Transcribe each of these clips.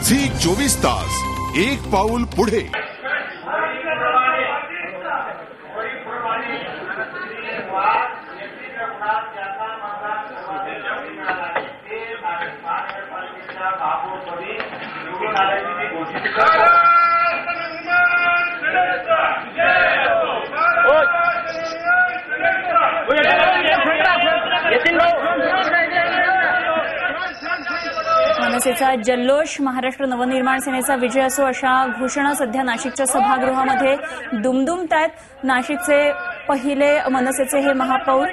Zee 24 तास एक पाऊल पुढे। मनसेचा जल्लोष, महाराष्ट्र नवनिर्माण सेनेचा विजय असो अशा घोषणा सध्या नाशिकच्या सभागृहामध्ये दुमदुमतायत। नाशिकचे पहिले मनसेचे हे महापौर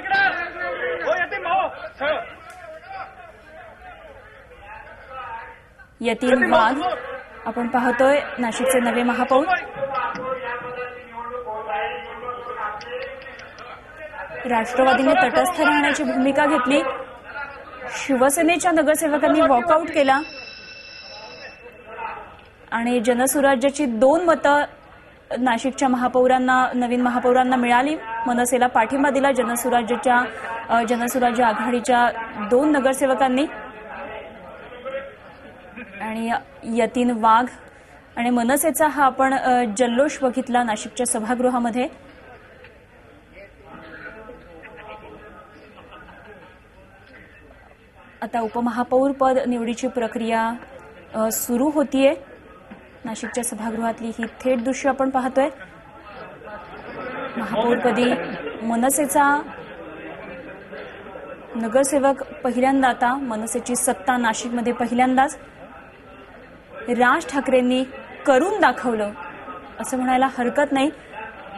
यतीन वाघ आपण पाहतोय, नाशिकचे नवे महापौर। राष्ट्रवादीने तटस्थ राहण्याची भूमिका घेतली। शिवसेनेच्या नगरसेवकांनी वॉकआउट केला आणि जनसुराज्याची 2 मतं नाशिकच्या महापौरांना, नवीन महापौरांना मिळाली। मनसेला पाठिंबा दिला जनसुराज्य आघाडीच्या 2 नगरसेवकांनी आणि यतीन वाघ आणि मनसेचा हा आपण जल्लोष बघितला नाशिकच्या सभागृहामध्ये। आता उपमहापौर पद निवडीची प्रक्रिया सुरू होतीये। नाशिकच्या सभागृहातली ही थेट दृश्य आपण पाहतोय। महापौरपदी मनसेचा नगरसेवक पहिल्यांदा, आता मनसेची सत्ता नाशिकमध्ये पहिल्यांदाच राज ठाकरेंनी करून दाखवलं असं म्हणायला हरकत नाही।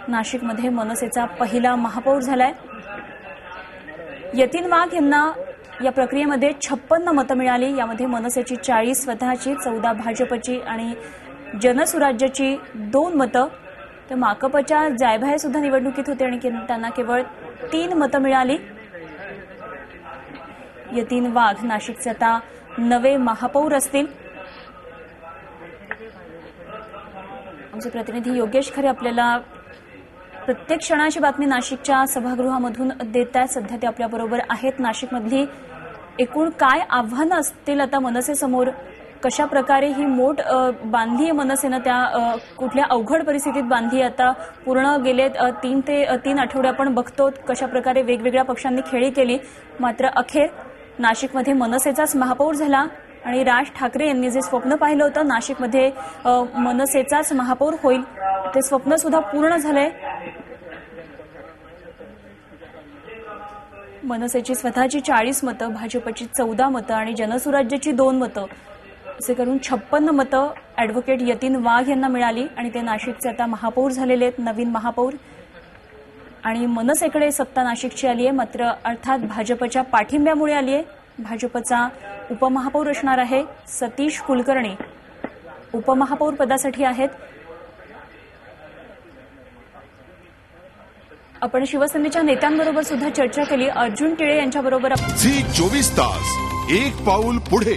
नाशिकमध्ये मनसेचा पहिला महापौर झालाय। यतीन वाघ यांना या प्रक्रियेमध्ये 56 मतं मिळाली। यामध्ये मनसेची 40 स्वतःची, 14 भाजपची आणि जनसुराज्याची 2 मतं। तर माकपच्या जायभाये सुद्धा निवडणुकीत होते आणि त्यांना केवळ 3 मतं मिळाली। यतीन वाघ नाशिकचे आता नवे महापौर असतील। आमचे प्रतिनिधी योगेश खरे आपल्याला प्रत्येक क्षणाची बातमी नाशिकच्या सभागृहामधून देत आहेत। सध्या ते आपल्याबरोबर आहेत। नाशिकमधली एकूण काय आव्हानं असतील आता मनसेसमोर? कशा प्रकारे ही मोठ बांधली आहे मनसेनं, त्या कुठल्या अवघड परिस्थितीत बांधली? आता पूर्ण गेले 3 आठवडे आपण बघतो कशा प्रकारे वेगवेगळ्या पक्षांनी खेळी केली, मात्र अखेर नाशिकमध्ये मनसेचाच महापौर झाला आणि राज ठाकरे यांनी जे स्वप्न पाहिलं होतं नाशिकमध्ये मनसेचाच महापौर होईल, ते स्वप्न सुद्धा पूर्ण झालंय। मनसेची स्वतःची 40 मतं, भाजपची 14 मतं आणि जनसुराज्याची 2 मतं असे करून 56 मतं अॅडव्होकेट यतीन वाघ यांना मिळाली आणि ते नाशिकचे आता महापौर झालेले आहेत, नवीन महापौर। आणि मनसेकडे सत्ता नाशिकची आली आहे, मात्र अर्थात भाजपच्या पाठिंब्यामुळे आली आहे। भाजपचा उपमहापौर असणार आहे सतीश कुलकर्णी, उपमहापौर पदासाठी आहेत। आपण शिवसेनेच्या नेत्यांबरोबर सुद्धा चर्चा केली। अर्जुन टिळे यांच्याबरोबर झी 24 तास एक पाऊल पुढे।